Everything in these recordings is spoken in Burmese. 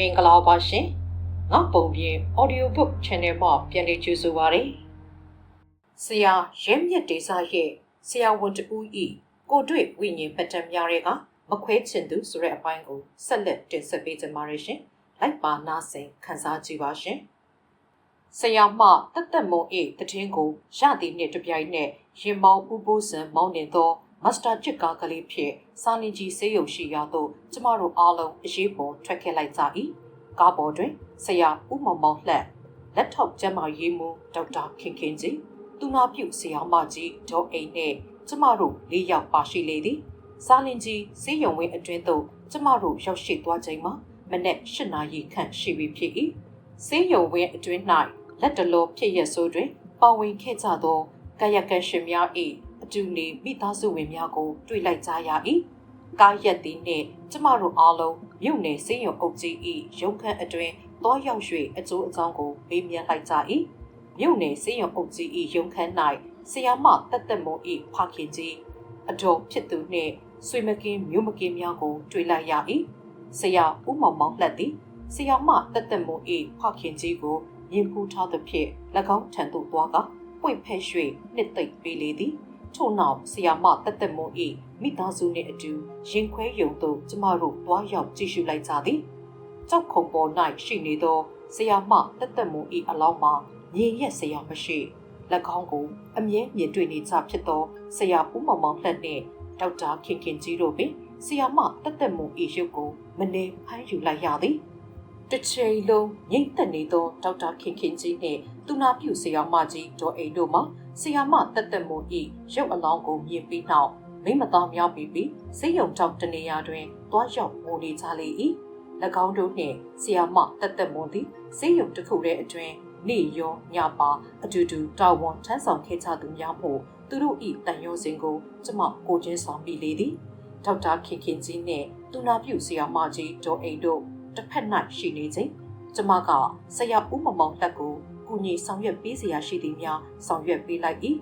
မင်္ဂလာပါရှင်ငါပုံပြင် audiobook channel မှာပြန်လည်ကြိုဆိုပါရစေဆရာရဲမြတ်ဒေစာရဲ့ဆရာဝန်တဦးဤကိုတွေ့ဝိညာဉ်ပတ်တံများတွေကမခွဲချင်သူဆိုတဲ့အပိုင်းကိုဆက်လက်တင်ဆက်ပေးကြပါရရှင်လိုက်ပါနားဆင်ခန်းစားကြည့်ပါရှင်ဆရာမတက်တက်မုံဤတည်င်းကိုရသည်နှင့်တပြိုင်နက်ရင်မောင်းဥပိုးစံမောင်းနေသောမစတာချစ်ကားကလေးဖြင့်စာလင်ကြီးဆေးရုံရှိရာသို့ကျမတို့အားလုံးအရေးပေါ်ထွက်ခဲ့လိုက်ကြ၏ကားပေါ်တွင်ဆရာဦးမောင်မောင်လှလက်ထောက်ကျန်းမာရေးမှူးဒေါက်တာခင်ခင်ကြီးသူနာပြုဆရာမကြီးဒေါ်အိမ်နှင့်ကျမတို့၄ယောက်ပါရှိလေသည်စာလင်ကြီးဆေးရုံဝင်းအတွင်းသို့ကျမတို့ရောက်ရှိသွားချိန်မှာမနက်၈နာရီခန့်ရှိပြီဖြစ်၏ဆေးရုံဝင်းအတွင်း၌လက်တလောဖြစ်ရဆိုးတွင်ပါဝင်ခဲ့ကြသောကာယကံရှင်များ၏အတူနေမိသားစုဝင်များကိုတွေ့လိုက်ကြရ၏ကားရက်သည်နှင့်ကျမတို့အားလုံးမြို့နယ်ဆေးရုံအုပ်ကြီး၏ရုံးခန်းအတွင်းသွားရောက်၍အကျိုးအကြောင်းကိုမေးမြန်းလိုက်ကြ၏မြို့နယ်ဆေးရုံအုပ်ကြီး၏ရုံးခန်း၌ဆရာမတက်တက်မွန်၏ဖခင်ကြီးအတော်ဖြစ်သူနှင့်ဆွေမကင်းမျိုးမကင်းများကိုတွေ့လိုက်ရ၏ဆရာဦးမောင်မောင်လှသည်ဆရာမတက်တက်မွန်၏ဖခင်ကြီးကိုရင်ဖူးထားသဖြင့်၎င်းထံသို့သွားကပွင့်ဖက်၍နှစ်သိမ့်ပေးလေသည်ထို့နောက်ဆရာမတက်တက်မွန်၏မိသားစုနှင့်အတူရင်ခွဲယုံသို့ကျမတို့တွားရောက်ကြည့်ရှုလိုက်ကြသည်ကြောက်ခုံပေါ်၌ရှိနေသောဆရာမတက်တက်မွန်၏အလောင်းမှာမြင်ရက်ဆရာမရှိ၎င်းကိုအမြဲမြင်တွေ့နေကြဖြစ်သောဆရာဦးမောင်မောင်လှနှင့်ဒေါက်တာခင်ခင်ကြီးတို့ပင်ဆရာမတက်တက်မွန်၏ရုပ်ကိုမနေဖမ်းယူလိုက်ရသည်တစ်ချိန်လုံးငိမ့်သက်နေသောဒေါက်တာခင်ခင်ကြီးနှင့်သူနာပြုဆရာမကြီးဒေါ်အိမ်တို့မှဆရာမတက်တက်မွန်၏ရုပ်အလောင်းကိုမြင်ပြီးနောက်မိမသားများပြီးဆေးရုံတောက်တနေရာတွင်တွားရောက်ငိုနေကြလေ၏၎င်းတို့နှင့်ဆရာမတက်တက်မွန်သည်ဆေးရုံတစ်ခုထဲအတွင်းနေ့ရောညပါအတူတူတာဝန်ထမ်းဆောင်ခဲ့ကြသူများဖို့သူတို့၏တန်ရုံးစဉ်ကိုကျမကိုချင်းဆောင်ပြီးလေသည်ဒေါက်တာခင်ခင်ကြီးနှင့်သူနာပြုဆရာမကြီးဒေါ်အိမ်တို့တစ်ဖက်၌ရှိနေချိန်ကျမကဆရာဦးမောင်မောင်လက်ကိုကူညီဆောင်ရွက်ပေးစရာရှိသည်များဆောင်ရွက်ပေးလိုက်၏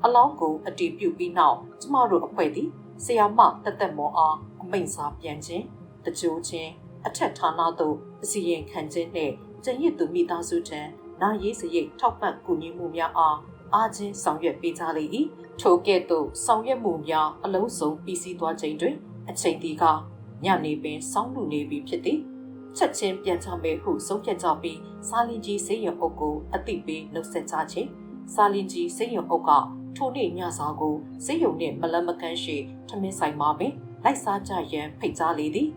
အလောင်းကိုအတည်ပြုပြီးနောက်ကျမတို့အဖွဲ့သည်ဆရာမတက်တက်မောအားအမိန့်စာပြန်ခြင်းတကြိုးခြင်းအထက်ဌာနသို့အစီရင်ခံခြင်းနှင့်ကျန်ရစ်သူမိသားစုထံနာရေးစရိတ်ထောက်ပံ့ကူညီမှုများအားချင်းဆောင်ရွက်ပေးကြလေ၏ထိုကဲ့သို့ဆောင်ရွက်မှုများအလုံးစုံပြီးစီးသွားချိန်တွင်အချိန်ဒီကညနေပင်စောင်းလူနေပြီဖြစ်သည်ချက်ချင်းပြန်ချမယ်ဟုဆုံးဖြတ်ကြပြီးစာလင်ကြီးဆေးရုံအုပ်ကိုအသိပေးနှုတ်ဆက်ကြခြင်းစာလင်ကြီးဆေးရုံအုပ်ကထိုနေ့ညစာကိုဆေးရုံနှင့်မလန်းမကန်းရှိထမင်းဆိုင်မှာပင်လိုက်စားကြရန်ဖိတ်ကြားလေသည်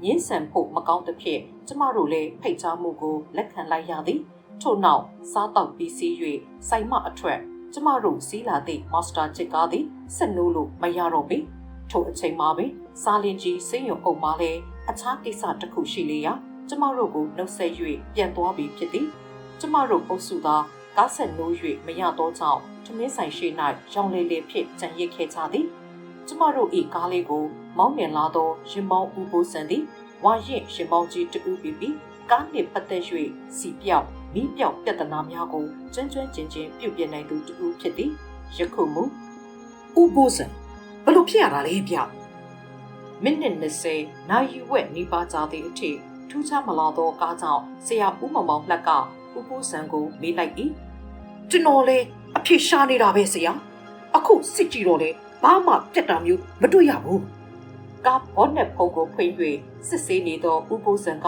ညင်းဆန်ဖို့မကောင်းသဖြင့်ကျမတို့လည်းဖိတ်ကြားမှုကိုလက်ခံလိုက်ရသည်ထို့နောက်စားတောက်ပြီးစီး၍ဆိုင်မအထွက်ကျမတို့စီးလာသည့်မာစတာချစ်ကားသည်ဆက်နိုးလို့မရတော့ပေထိုအချိန်မှာပင်စာလင်ကြီးဆေးရုံအုပ်မှလည်းအခြားကိစ္စတစ်ခုရှိလေရာကျမတို့ကိုနှုတ်ဆက်၍ပြန်သွားပြီးဖြစ်သည်ကျမတို့အုပ်စုသားကားဆက်နိုး၍မရတော့ကြောင်းထမင်းဆိုင်ရှိ၌ရောင်လေလေဖြင့်ကြံရစ်ခဲ့ကြသည်ကျမတို့၏ကားလေးကိုမောင်းနှင်လာသောရင်မောင်းဦးပိုးစံသည်ဝါရင်ရင်မောင်းကြီးတူပြီးကားနှင့်ပတ်သက်၍စီပြောက်မိပြောက်ပြဿနာများကိုကျွမ်းကျွမ်းကျင်ကျင်ပြုပြင်နိုင်သူတူဖြစ်သည်ယခုမူဦးပိုးစံဘလို့ဖြစ်ရတာလဲဗျမိနစ်20နာရီဝက်နေပါကြသည့်အထိထူးခြားမလာသောကားကြောင့်ဆရာဦးမောင်မောင်လက်ကဦးပိုးစံကိုမေးလိုက်၏ကျွန်တော်လေအဖြစ်ရှားနေတာပဲဆရာအခုစစ်ကြည့်တော့လေဘာမှပြတ်တာမျိုးမတွေ့ရဘူးကားဘောနက်ဖုံကိုဖွင့်၍စစ်ဆေးနေသောဦးပိုးစံက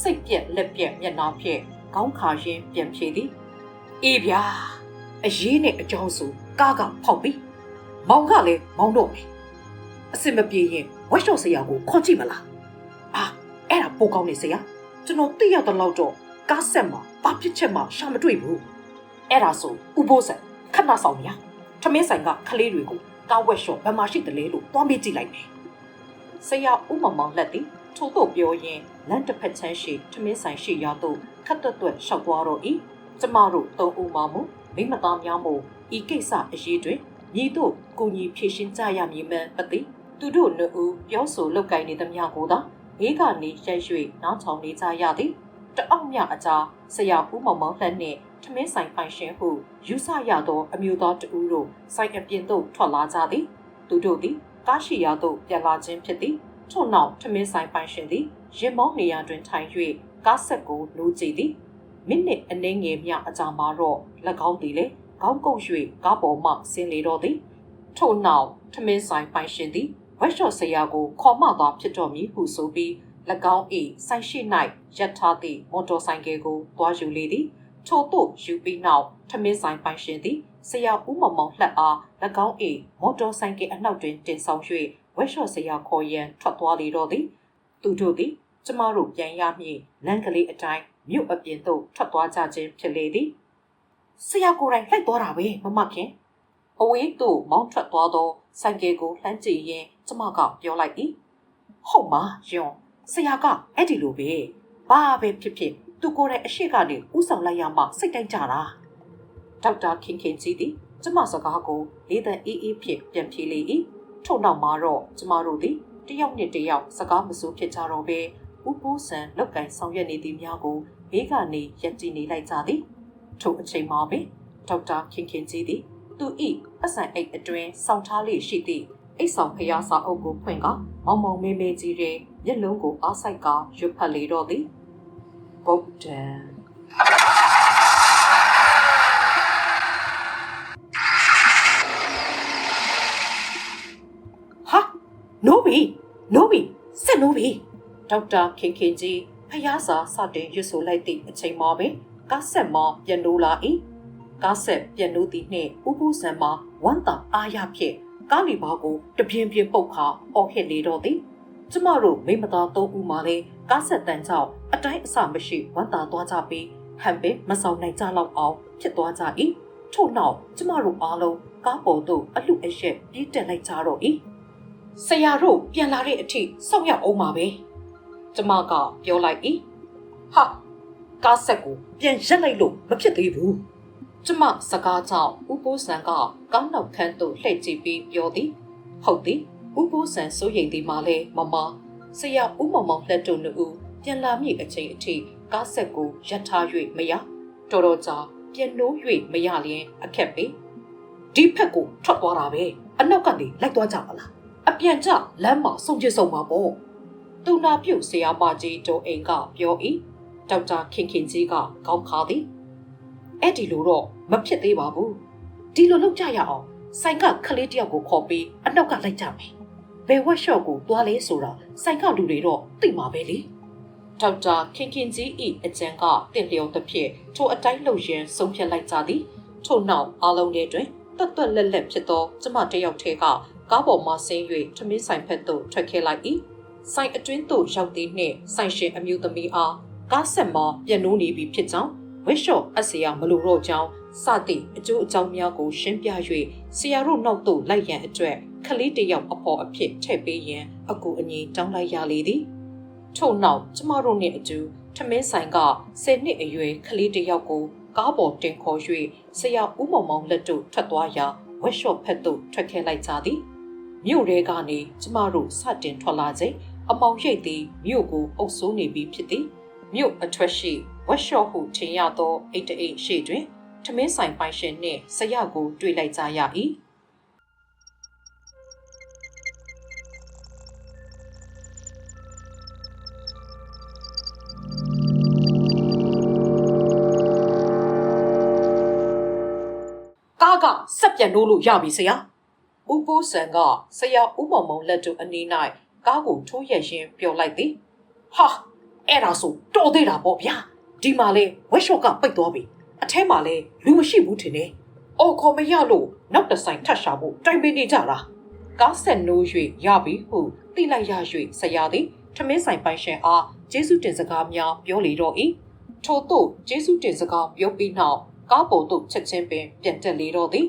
စိတ်ပြက်လက်ပြက်မျက်နှာဖြင့်ခေါင်းခါရင်းပြန်ဖြေသည်အေးဗျာအရေးနဲ့အကြောင်းဆိုကားကဖောက်ပြီမောင်ကလည်းမောင်းတော့မယ်အစ်မပြေရင်ဝက်ရှော့ဆရာကိုခေါ်ကြည့်မလားအဲ့ဒါပိုကောင်းနေဆရာကျွန်တော်သိရတဲ့လောက်တော့ကားဆက်မှာဘာဖြစ်ချက်မှရှာမတွေ့ဘူးအဲ့ဒါဆိုဥပိုးစံခဏဆောင်ရထမင်းဆိုင်ကခလေးတွေကိုကားဝက်ရှော့ဘယ်မှာရှိတယ်လဲလို့သွားမေးကြည့်လိုက်မယ်ဆရာဦးမောင်မောင်လက်သည်ထို့သို့ပြောရင်းလမ်းတစ်ဖက်ချမ်းရှိထမင်းဆိုင်ရှိရာသို့ခတ်တွတ်ရှောက်သွားတော့၏ကျမတို့သုံးဦးမှမူမိမသားများမို့ဤကိစ္စအရေးတွင်ညီတို့ကိုညီဖြည့်ရှင်းကြရမည်မှန်ပသိသူတို့နှစ်ဦးပြောဆိုလောက်ကင်နေသမျှကိုသာဘေးကနေရိုက်၍နောက်ချောင်နေကြရသည်တအောက်မြအကြားဆရာဦးမောင်မောင်လှနှင့်ထမင်းဆိုင်ပိုင်ရှင်ဟုယူဆရသောအမျိုးသားတဦးတို့ဆိုင်အပြင်သို့ထွက်လာကြသည်သူတို့သည်ကားရှိရာသို့ပြန်လာခြင်းဖြစ်သည်ထို့နောက်ထမင်းဆိုင်ပိုင်ရှင်သည်ရင်မောင်းနေရာတွင်ထိုင်၍ ကားဆက်ကိုနိုးကြည့်သည်မိနစ်အနည်းငယ်မြအကြာမှာတော့၎င်းသည်လေခေါင်းကုပ်၍ကားပေါ်မှဆင်းလေတော့သည်ထို့နောက်ထမင်းဆိုင်ပိုင်ရှင်သည်ဝက်ရှော့ဆရာကိုခေါ်မှသွားဖြစ်တော်မူဟုဆိုပြီး၎င်း၏ဆိုင်ရှိ၌ရပ်ထားသည့်မော်တော်ဆိုင်ကယ်ကိုတွားယူလေသည်ထို့သို့ယူပြီးနောက်ထမင်းဆိုင်ပိုင်ရှင်သည်ဆရာဦးမောင်မောင်လှအား၎င်း၏မော်တော်ဆိုင်ကယ်အနောက်တွင်တင်ဆောင်၍ဝက်ရှော့ဆရာခေါ်ရန်ထွက်သွားလေတော့သည်သူတို့သည်ကျမတို့ပြန်ရမည်လမ်းကလေးအတိုင်းမြို့အပြင်သို့ထွက်သွားကြခြင်းဖြစ်လေသည်ဆရာကိုယ်တိုင်လိုက်သွားတာပဲမမခင်အဝေးသို့မောင်းထွက်သွားသောဆိုင်ကယ်ကိုလှမ်းကြည့်ရင်းကျမကပြောလိုက်၏ဟုတ်ပါယွန်းဆရာကအဲ့ဒီလိုပဲဘာပဲဖြစ်ဖြစ်သူကိုယ်တိုင်အရှိကနေဥဆောင်လိုက်ရမှစိတ်တိုင်းကြတာဒေါက်တာခင်ခင်ကြီးသည်ကျမစကားကိုလေးတန်အေးအေးဖြင့်ပြန်ဖြေလေ၏ထို့နောက်မှာတော့ကျမတို့သည်တယောက်နဲ့တယောက်စကားမစိုးဖြစ်ကြတော့ပဲဥပိုးဆန်လောက်ကင်ဆောင်ရွက်နေသည်များကိုဘေးကနေရက်ကြည့်နေလိုက်ကြသည်ထို့အချိန်မှာပင်ဒေါက်တာခင်ခင်ကြီးသည်သူ၏အဆန်အိတ်အတွင်းစောင့်ထားလေရှိသည့်အိတ်ဆောင်ဖျားစာအုပ်ကိုဖွင့်ကမောင်မောင်မေးမေးကြီးတဲ့မျက်လုံးကိုအားဆိုင်ကရွတ်ဖတ်လေတော့သည်ဗုဒ္ဓံဟာနိုးပြီဆက်နိုးပြီဒေါက်တာခင်ခင်ကြီးဖျားစာစတင်ရွတ်ဆိုလိုက်သည့်အချိန်မှာပင်ကားဆက်မှပြန်နိုးလာ၏ကားဆက်ပြန်နိုးသည့်နှင့်ဥပုစံမှာဝမ်းသာအားရဖြင့်ကားလီပါကိုတပြင်းပြင်းပုတ်ခါအော်ဟစ်လေတော့သည်ကျမတို့မိမသားသုံးဦးမှလည်းကားဆက်တန်းကြောင့်အတိုင်းအဆမရှိဝမ်းသာသွားကြပြီးဟန်ပင်မဆောင်နိုင်ကြတော့အောင်ဖြစ်သွားကြ၏ထို့နောက်ကျမတို့အားလုံးကားပေါ်သို့အလှအရက်ပြေးတက်လိုက်ကြတော့၏ဆရာတို့ပြန်လာတဲ့အထိစောင့်ရအောင်ပါပဲကျမကပြောလိုက်၏ဟာကားဆက်ကိုပြန်ရက်လိုက်လို့မဖြစ်သေးဘူးကျမစကားကြောင့်ဥပိုးဆန်ကကောင်းနောက်ခန်းသို့လှည့်ကြည့်ပြီးပြောသည်ဟုတ်သည်ဥပိုးဆန်စိုးရိမ်သည်မှလည်းမမဆရာဦးမောင်မောင်လက်တို့နှစ်ဦးပြန်လာမည့်အချိန်အထိကားဆက်ကိုရပ်ထား၍မရတော်တော်ကြာပြန်နိုး၍မရလျင်အခက်ပေဒီဖက်ကိုထွက်သွားတာပဲအနောက်ကနေလိုက်သွားကြပါလားအပြန်ကျလမ်းမှာဆုံးချစ်ဆုံးပါပေါ့သူနာပြုတ်ဆရာမကြီးတို့အိမ်ကပြော၏ဒေါက်တာခင်ခင်ကြီးကကောင်းခါသည်အဲ့ဒီလိုတော့မဖြစ်သေးပါဘူးဒီလိုလုပ်ကြရအောင်ဆိုင်ကခလေးတယောက်ကိုခေါ်ပြီးအနောက်ကလိုက်ကြမယ်ဘယ်ဝက်ရှော့ကိုသွားလဲဆိုတာဆိုင်ကလူတွေတော့သိမှာပဲလေဒေါက်တာခင်ခင်ကြီး၏အကြံကတင့်လျော်သဖြင့်ထိုအတိုင်းလှုပ်ရင်းဆုံးဖြတ်လိုက်ကြသည်ထို့နောက်အားလုံးထဲတွင်တွတ်တွတ်လက်လက်ဖြစ်သောကျမတယောက်ထဲကကားပေါ်မှဆင်း၍ထမင်းဆိုင်ဖက်သို့ထွက်ခဲ့လိုက်၏ဆိုင်အတွင်းသို့ရောက်သည်နှင့်ဆိုင်ရှင်အမျိုးသမီးအားကားဆက်မှပြန်နိုးနေပြီဖြစ်ကြောင်းဝက်ရှော့အဆရာမလိုတော့ကြောင်းစသည့်အကျိုးအကြောင်းများကိုရှင်းပြ၍ဆရာတို့နောက်သို့လိုက်ရန်အတွက်ခလေးတယောက်အဖော်အဖြစ်ထည့်ပေးရန်အကူအညီတောင်းလိုက်ရလေသည်ထို့နောက်ကျမတို့နှင့်အတူထမင်းဆိုင်က10နှစ်အရွယ်ခလေးတယောက်ကိုကားပေါ်တင်ခေါ်၍ဆရာဦးမောင်မောင်လက်တို့ထွက်သွားရာဝက်ရှော့ဖက်သို့ထွက်ခဲ့လိုက်ကြသည်မြို့ထဲကနေကျမတို့စတင်ထွက်လာချိန်အမောင်ရိပ်သည်မြို့ကိုအုပ်စိုးနေပြီဖြစ်သည်မြို့အထွက်ရှိဝက်ရှော့ဟုထင်ရသောအိတ်တအိတ်ရှိတွင်ထမင်းဆိုင်ပိုင်ရှင်နှင့်ဆရာကိုတွေ့လိုက်ကြရ၏ကားကဆက်ပြန်လို့ရပြီဆရာဦးပိုးဆန်ကဆရာဦးမောင်မောင်လက်တို့အနီး၌ကားကိုထိုးရရင်ပြောလိုက်သည်ဟာအဲ့ဒါဆိုတော်သေးတာပေါ့ဗျာဒီမှာလဲဝက်ရှော့ကပိတ်သွားပြီအထဲမှာလဲလူမရှိဘူးထင်တယ်အော်ခေါ်မရလို့နောက်တစ်ဆိုင်ထပ်ရှာဖို့တိုင်ပင်နေကြတာကားဆက်နိုး၍ရပြီဟုသိလိုက်ရ၍ဆရာသည်ထမင်းဆိုင်ပိုင်ရှင်အားကျေးဇူးတင်စကားများပြောလေတော့၏ထို့သို့ကျေးဇူးတင်စကားပြောပြီးနောက်ကားပေါ်သို့ချက်ချင်းပင်ပြန်တက်လေတော့သည်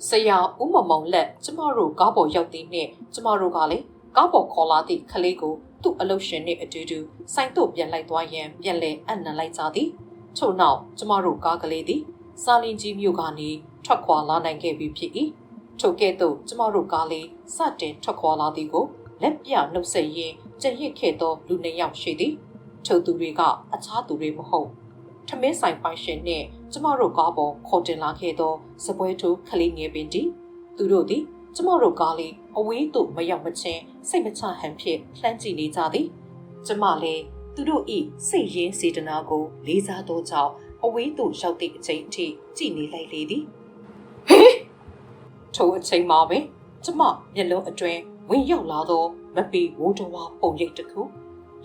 ဆရာဦးမောင်မောင်လက်ကျမတို့ကားပေါ်ရောက်သည်နှင့်ကျမတို့ကလည်းကားပေါ်ခေါ်လာသည့်ခလေးကိုသူ့အလုပ်ရှင်နှင့်အတူတူဆိုင်သို့ပြန်လိုက်သွားရန်ပြန်လည်အနံလိုက်ကြသည်ထို့နောက်ကျမတို့ကားကလေးသည်စာလင်ကြီးမြို့ကနေထွက်ခွာလာနိုင်ခဲ့ပြီဖြစ်၏ထို့ကဲ့သို့ကျမတို့ကားလေးစတင်ထွက်ခွာလာသည်ကိုလက်ပြနှုတ်ဆက်ရင်းကြံရစ်ခဲ့သောလူနှစ်ယောက်ရှိသည်ထို့သူတွေကအခြားသူတွေမဟုတ်ထမင်းဆိုင်ပိုင်ရှင်နှင့်ကျမတို့ကားပေါ်ခေါ်တင်လာခဲ့သောစပွဲထိုးခလေးငယ်ပင်တည်းသူတို့သည်ကျမတို့ကားလေးအဝေးသို့မရောက်မချင်းစိတ်မချဟန်ဖြင့်လှမ်းကြည့်နေကြသည်ကျမလည်း သူတို့ဤစိတ်ရင်းစေတနာကိုလေးစားသောကြောင့်အဝေးသို့ရောက်သည့်အချိန်အထိကြည်နေလိုက်လေသည်ဟေးထိုအချိန်မှာပဲကျမမျက်လုံးအတွင်းဝင်ရောက်လာသောမပီဝိုးတော်ဝါပုံရိပ်တစ်ခု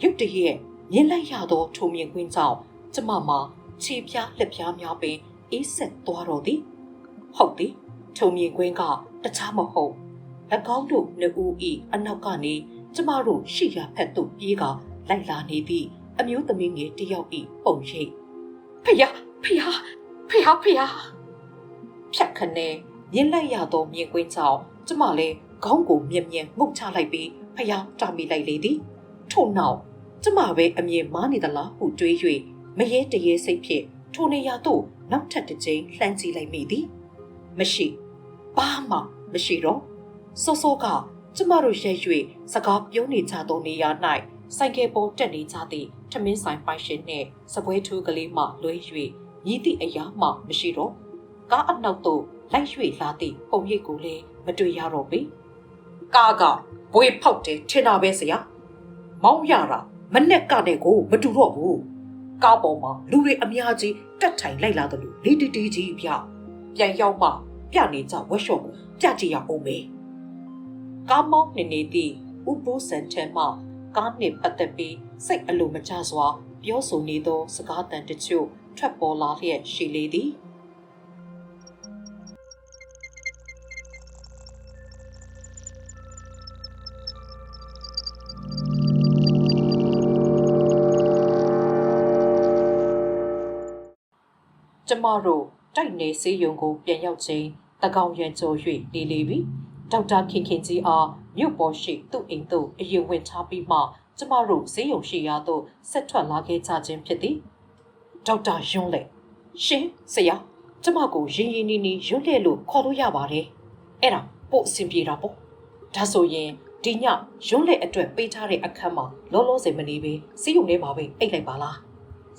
ရုတ်တရက်မြင်လိုက်ရသောထိုမြင်ကွင်းကြောင့်ကျမမှာခြေပြားလက်ပြားများပင်အေးဆက်သွားတော်သည်ဟုတ်သည်ထိုမြင်ကွင်းကတခြားမဟုတ်၎င်းတို့နှစ်ဦး၏အနောက်ကနေကျမတို့ရှိရာဖက်သို့ပြေးကလိုက်လာနေသည့်အမျိုးသမီးငယ်တစ်ယောက်၏ပုံရိပ်ဖယားဖြတ်ခနဲမြင်လိုက်ရသောမြင်ကွင်းကြောင့်ကျမလည်းခေါင်းကိုမြင်ငုတ်ချလိုက်ပြီးဖယားတာမိလိုက်လေသည်ထို့နောက်ကျမပဲအမြင်မားနေသလားဟုတွေး၍မရဲတရဲစိတ်ဖြင့်ထိုနေရာသို့နောက်ထပ်တစ်ကြိမ်လှမ်းကြည့်လိုက်မိသည်မရှိဘာမှမရှိတော့စောကကျမတို့ရဲ၍စကားပြောနေကြသောနေရာ၌ဆိုင်ကယ်ပေါ်တက်နေကြသည့်ထမင်းဆိုင်ပိုင်ရှင်နှင့်စပွဲထူးကလေးမှလွဲ၍ညီသည့်အရာမှမရှိတော့ကားအနောက်သို့လိုက်၍လာသည့်ပုံရိပ်ကိုလည်းမတွေ့ရတော့ပေကားကဘွေဖောက်တယ်ထင်တာပဲဆရာမောင်းရတာမနဲ့ကတဲ့ကိုမတူတော့ဘူးကားပေါ်မှာလူတွေအများကြီးတက်ထိုင်လိုက်လာတယ်လို့လေးတီတီကြီးပြပြန်ရောက်မှပြနေကြဝက်ရှော့ကိုပြကြည့်ရအောင်မေကားမောင်းနေသည့်ဥပုစံထံမှကားနှင့်ပတ်သက်ပြီးစိတ်အလိုမကျစွာပြောဆိုနေသောစကားသံတချို့ထွက်ပေါ်လာလျက်ရှိလေသည်ကျမတို့တိုက်နေစေးရုံကိုပြန်ရောက်ချိန်တကောင်ရန်ကျော်၍နေလေပြီဒေါက်တာခင်ကြီးအားမြို့ပေါ်ရှိသူ့အိမ်သို့အရင်ဝင်ထားပြီးမှကျမတို့စေးရုံရှိရာသို့ဆက်ထွက်လာခဲ့ကြခြင်းဖြစ်သည်ဒေါက်တာယွန်းလေရှင်ဆရာကျမကိုရင်းနီးရွတ်လဲလို့ခေါ်လို့ရပါတယ်အဲ့ဒါပို့အဆင်ပြေတာပေါ့ဒါဆိုရင်ဒီညယွန်းလေအတွက်ပေးထားတဲ့အခန်းမှာလောလောဆယ်မနေပဲစေးရုံထဲမှာပဲအိတ်လိုက်ပါလား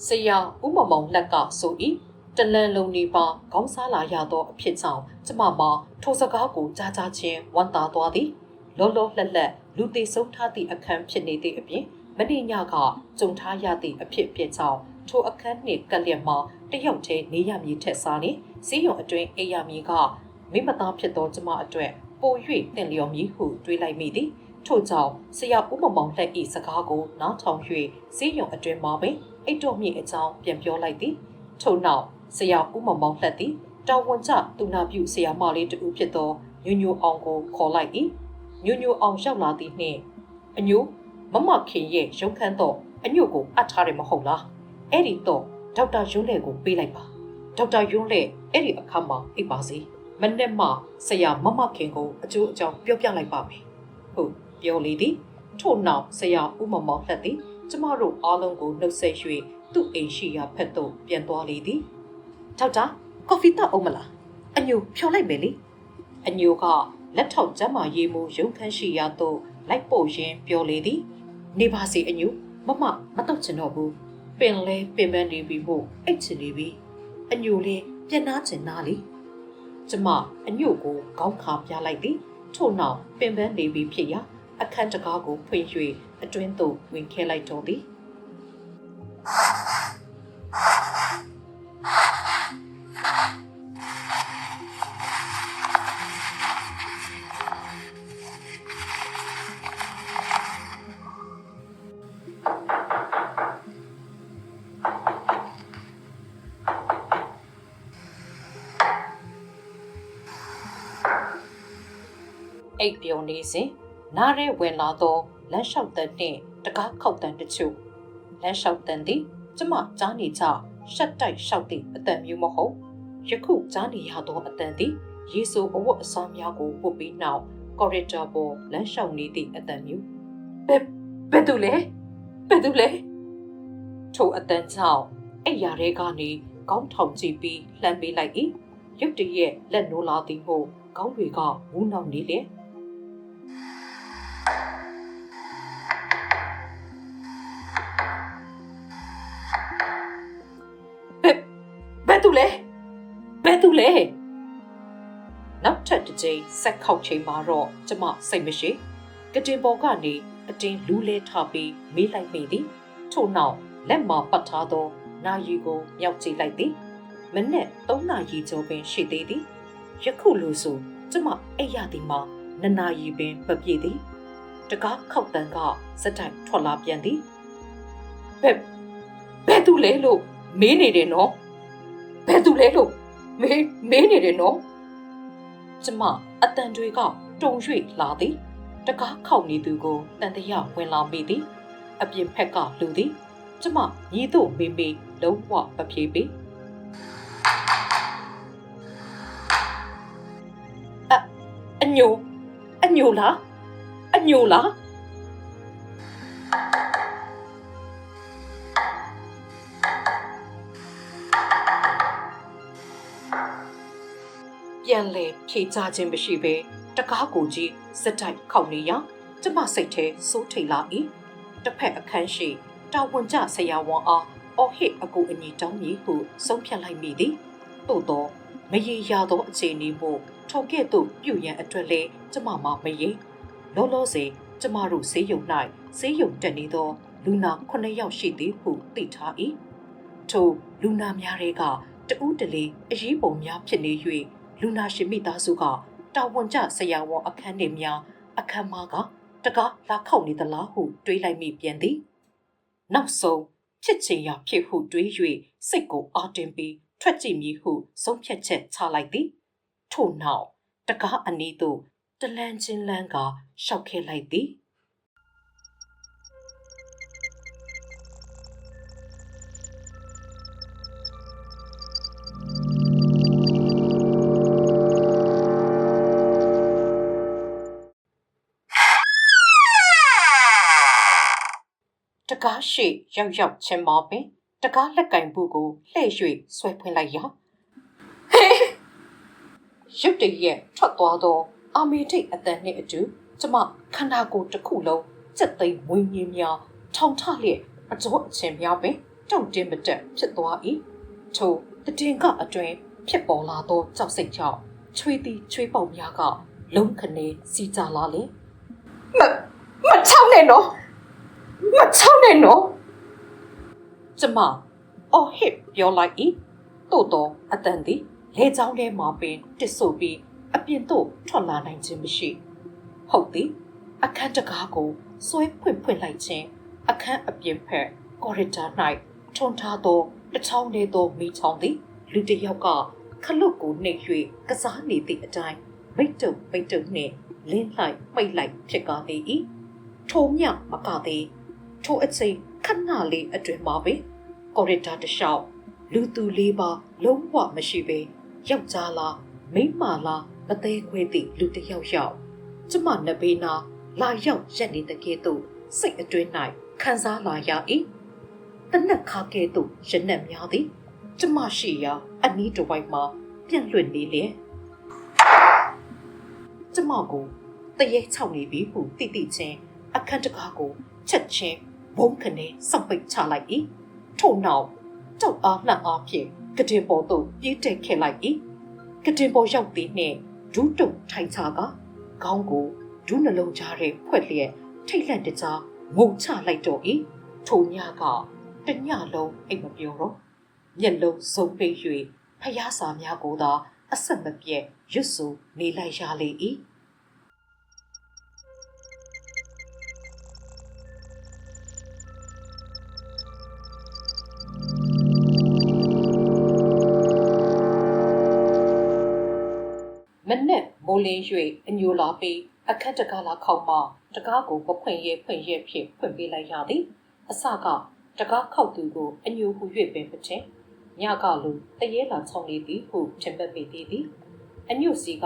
ဆရာဦးမောင်လက်ကဆို၏တလန်လုံးနေပါခေါင်းစားလာရသောအဖြစ်ကြောင့်ကျမမှာထိုစကားကိုကြားချင်းဝမ်းသာသွားသည်လောလောလှက်လူသေးဆုံးထားသည့်အခန်းဖြစ်နေသည့်အပြင်မနေ့ညကကြုံထားရသည့်အဖြစ်ပြကြောင့်ထိုအခန်းနှင့်ကပ်လျက်မှာတယောက်တည်းနေရမည်ထက်စားနေစီးရုံအတွင်းအိမ်ရမည်ကမိမသားဖြစ်သောကျမအတွက်ပို၍သင်လျော်မည်ဟုတွေးလိုက်မိသည်ထို့ကြောင့်ဆရာဦးမောင်လက်၏စကားကိုနားထောင်၍စီးရုံအတွင်းမှာပင်အိတ်တော်မြင့်အကြောင်းပြန်ပြောလိုက်သည်ထို့နောက်ဆရာဦးမောင်လက်သည်တာဝန်ကျသူနာပြုဆရာမလေးတူဖြစ်သောညိုအောင်ကိုခေါ်လိုက်၏ညိုအောင်ရောက်လာသည်နှင့်အညိုမမခင်ရဲ့ရုံခန်းတော့အညိုကိုအပ်ထားတယ်မဟုတ်လားအဲ့ဒီတော့ဒေါက်တာယွန်းလေကိုပေးလိုက်ပါဒေါက်တာယွန်းလေအဲ့ဒီအခါမှာအိပ်ပါစေမနေ့မှဆရာမမခင်ကိုအကျိုးအကြောင်းပြောပြလိုက်ပါမယ်ဟုတ်ပြောလေသည်ထို့နောက်ဆရာဦးမောင်လက်သည်ကျမတို့အားလုံးကိုနှုတ်ဆက်၍သူ့အိမ်ရှိရာဖက်သို့ပြန်သွားလေသည်ဒေါက်တာကော်ဖီတောက်အောင်မလားအညိုဖြော်လိုက်မယ်လေအညိုကလက်ထောက်ကျမ်းမာရေးမှုရုံခန်းရှိရာသို့လိုက်ပို့ရင်းပြောလေသည်နေပါစေအညိုမတောက်ချင်တော့ဘူးပင်လဲပင်ပန်းနေပြီမို့အိတ်ချင်နေပြီအညိုလေးပြန်နာချင်နာလေကျမအညိုကိုခေါင်းခါပြလိုက်သည်ထို့နောက်ပင်ပန်းနေပြီဖြစ်ရာအခန်းတကားကိုဖွင့်၍အတွင်းသို့ဝင်ခဲလိုက်တော်သည်အိပ်ပျော်နေစဉ်နားရဲဝင်လာသောလမ်းလျှောက်တန်နှင့်တကားခောက်တန်တချို့လမ်းလျှောက်တန်သည်ကျမကြားနေကြရှက်တိုက်လျှောက်သည့်အတန်မျိုးမဟုတ်ယခုကြားနေရသောအတန်သည်ရေဆိုအဝတ်အစားများကိုပုတ်ပြီးနောက်ကော်ရီဒါပေါ်လမ်းလျှောက်နေသည့်အတန်မျိုးဘယ်သူလဲထိုအတန်ကြောင့်အိယာရဲကနေကောင်းထောင်ကြည့်ပြီးလှမ်းပေးလိုက်၏ရုတ်တရက်လက်နိုးလာသည်မို့ကောင်းတွေကဝူးနှောက်နေလေဘယ်သူလဲနောက်ထပ်တစ်ချိန်ဆက်ခောက်ချိန်မှာတော့ကျမစိတ်မရှိကတင်ပေါ်ကနေအတင်းလူးလဲထပြီးမေးလိုက်မိသည် ထို့နောက်လက်မှာပတ်ထားသောနာရီကိုမြောက်ကြည့်လိုက်သည်မနေ့3နာရီကျော်ပင်ရှိသေးသည်ယခုလိုဆိုကျမအိပ်ရသည်မှာ2နာရီပင်မပြည့်သည်တကားခောက်တန်ကစက်တိုက်ထွက်လာပြန်သည်ဘယ်သူလဲလို့မေးနေတယ်နော်ဘယ်သူလဲလို့မေးနေတယ်နော်ကျမအတန်တွေကတုံ၍လာသည်တကားခောက်နေသူကိုတန်တရာဝင်လာမိသည်အပြင်ဖက်ကလူသည်ကျမညီတို့မေးလုံးဝမဖြေပေအညိုလားပြန်လေဖြေချခြင်းမရှိပဲတကားကိုကြီးစက်တိုက်ခောက်နေရကျမစိတ်ထဲစိုးထိတ်လာ၏တစ်ဖက်အခန်းရှိတာဝန်ကျဆရာဝန်အားအော်ဟစ်အကူအညီတောင်းမည်ဟုဆုံးဖြတ်လိုက်မိသည်သို့သောမရေရာသောအခြေအနေမို့ထိုကဲ့သို့ပြုရန်အတွက်လဲကျမမရေလောလောဆယ်ကျမတို့ဆေးရုံ၌ဆေးရုံတက်နေသောလူနာ9ယောက်ရှိသည်ဟုသိထား၏ထိုလူနာများတွေကတဦးတလေအရေးပုံများဖြစ်နေ၍လူနာရှင်မိသားစုကတာဝန်ကျဆရာဝန်အခန်းနေများအခန်းမကတကားလာခောက်နေသလားဟုတွေးလိုက်မိပြန်သည်နောက်ဆုံးဖြစ်ချင်ရာဖြစ်ဟုတွေး၍စိတ်ကိုအားတင်းပြီးထွက်ကြည့်မည်ဟုဆုံးဖြတ်ချက်ချလိုက်သည်ထို့နောက်တကားအနီးသို့တလန်းချင်းလန်းကရှောက်ခဲ့လိုက်သည်တကားရှိရောက်ချင်းမောပင်တကားလက်ကင်ဘူးကိုလှည့်၍ဆွဲဖွင့်လိုက်ရာရုတ်တရက်ထွက်သွားသောအာမေထိတ်အတန်နှင့်အတူကျမခန္ဓာကိုယ်တစ်ခုလုံးစက်သိမ်းဝင်းရင်းများထောင်ထလျက်အကြောအချင်းများပင်တောင့်တင်းမတက်ဖြစ်သွား၏ထိုတည်ငါအတွင်ဖြစ်ပေါ်လာသောကြောက်စိတ်ကြောင့်ချွေးသည်ချွေးပေါက်များကလုံးခနေစီကြလာလေမချောင်းနဲ့နော်ကျမအော်ဟစ်ပြောလိုက်၏သို့တော့အတန်သည်လေချောင်းထဲမှာပင်တစ်ဆိုပြီးအပြင်သို့ထွက်လာနိုင်ခြင်းမရှိဟုတ်သည်အခန်းတကားကိုဆွဲဖွင့်လိုက်ခြင်းအခန်းအပြင်ဖက်ကော်ရီဒါ၌ထွန်းထားသောတချောင်းလေးသောမိချောင်းသည်လူတစ်ယောက်ကခလုတ်ကိုနှိပ်၍ကစားနေသည့်အတိုင်းမိတ်တုပ်နှင့်လင်းလိုက်ပိတ်လိုက်ဖြစ်ကားသေး၏ထိုမြမကသေးထိုအချိန်ခဏလေးအတွင်မှာပင်ကော်ရီဒါတစ်လျှောက်လူသူလေးပါလုံးဝမရှိပေယောက်ျားလားမိန်းမလားမသေးခွဲသည့်လူတစ်ယောက်ကျမနဘေးနာလာရောက်ရက်နေတဲ့ကဲ့သို့စိတ်အတွင်း၌ခံစားလာရ၏တနက်ခါကဲ့သို့ရနက်များသည်ကျမရှိရာအနီးတစ်ဝိုက်မှာပြန့်လွင့်နေလေကျမကိုတရေချောက်နေပြီဟုတိချင်းအခန်းတကားကိုချက်ချင်းဘုံခနဲ့စောက်ပိတ်ချလိုက်၏ထို့နောက်တောက်အားနှံ့အားဖြင့်ကတင်ပေါ်သို့ပြေးတက်ခဲ့လိုက်၏ကတင်ပေါ်ရောက်သည်နှင့်ဒူးတုံထိုင်ချကခေါင်းကိုဒူးနှလုံးကြားထဲဖွက်လျက်ထိတ်လန့်တကြားငုံချလိုက်တော့၏ထိုညကတညလုံးအိမ်မပြောတော့မျက်လုံးစုံပိတ်၍ဖျားစာများကိုသာအဆက်မပြတ်ရွတ်ဆိုနေလိုက်ရလေ၏မနဲ့မိုးလင်း၍အညိုလာပြီးအခက်တကားလာခေါက်မှတကားကိုမဖွင့်ရဲဖြင့်ဖွင့်ပေးလိုက်ရသည်အစကတကားခောက်သူကိုအညိုဟူ၍ပင်ပချင်းညကလိုတရေလာချောင်းလေးသည်ဟုထင်မှတ်မိသည်အညိုစီက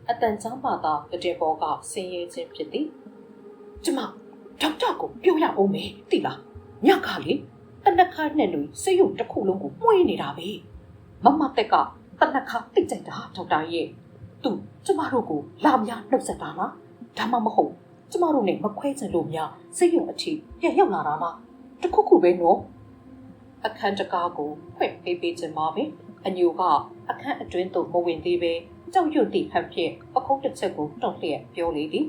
အတန်ချောင်းမှသာကတဲ့ဘောကဆင်းရဲခြင်းဖြစ်သည်ကျမဒေါက်တာကိုပြောရအောင်မေးသိလားညကလေတနက်ခါနဲ့လူဆေးရုံတစ်ခုလုံးကိုမှုန်းနေတာပဲမမတက်ကတနက်ခါတိတ်ကြိုက်တာဒေါက်တာရဲ့သူကျမတို့ကိုလာများနှုတ်ဆက်တာလားဒါမှမဟုတ်ကျမတို့နဲ့မခွဲချင်လို့များစိတ်ယုံအထိပြန်ရောက်လာတာလားတခုခုပဲနော်အခန်းတကားကိုဖွင့်ပေးခြင်းပါပဲအညိုကအခန်းအတွင်းသို့မဝင်သေးပဲကြောက်ရွံ့သည့်ဟန်ဖြင့်ပခုံးတစ်ချက်ကိုတွန့်လျက်ပြောလေသည်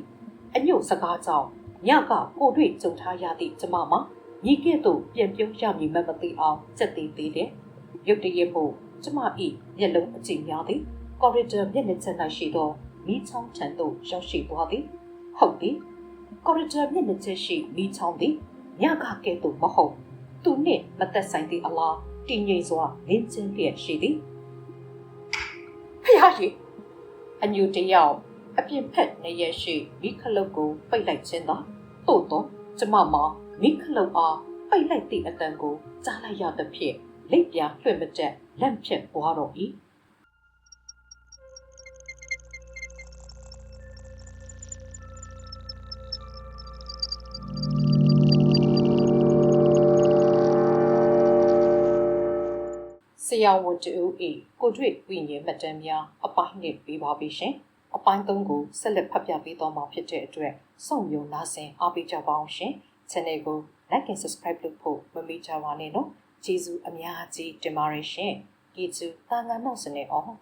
အညိုစကားကြောင့်ညကကိုတွေ့ကြုံထားရသည့်ကျမမှာ ညီကဲ့သို့ပြန်ပြုံးရမည်မသိအောင်စက်သေးသေးတယ်ရုတ်တရက်ဖို့ကျမ၏မျက်လုံးအကြည့်များသည်ကော်ရီဒါမျက်နှာချက်၌ရှိသောမီးချောင်းထံသို့ရောက်ရှိသွားသည်ဟုတ်သည်ကော်ရီဒါမျက်နှာချက်ရှိမီးချောင်းသည်ညကကဲ့သို့မဟုတ်သူနှင့်မသက်ဆိုင်သည့်အလားတည်ငြိမ်စွာလင်းကျင်းလျက်ရှိသည်ဖျားကြီးအညူတယောက်အပြင်ဖက်နေရရှိမိခလုတ်ကိုပိတ်လိုက်ခြင်းသာသို့တော့ကျမမှာမိခလုတ်အားပိတ်လိုက်သည့်အတန်ကိုကြားလိုက်ရသဖြင့်လိပ်ပြားလွှင့်မတက်လက်ဖြတ်သွားတော့၏ဆရာဝန်တူ၏ကိုတွေ့ဝိညာဉ်မှတ်တမ်းများအပိုင်းနဲ့ပြီးပါပြီရှင်အပိုင်း3ကိုဆက်လက်ဖတ်ပြပေးသွားမှာဖြစ်တဲ့အတွက်စောင့်မျှော်နားဆင်အားပေးကြပါအောင်ရှင် channel ကို like and subscribe လုပ်ဖို့မမေ့ကြပါနဲ့နော်ကျေးဇူးအများကြီးတင်ပါတယ်ရှင်ကျေးဇူးသာငါနောက်စနေအောင်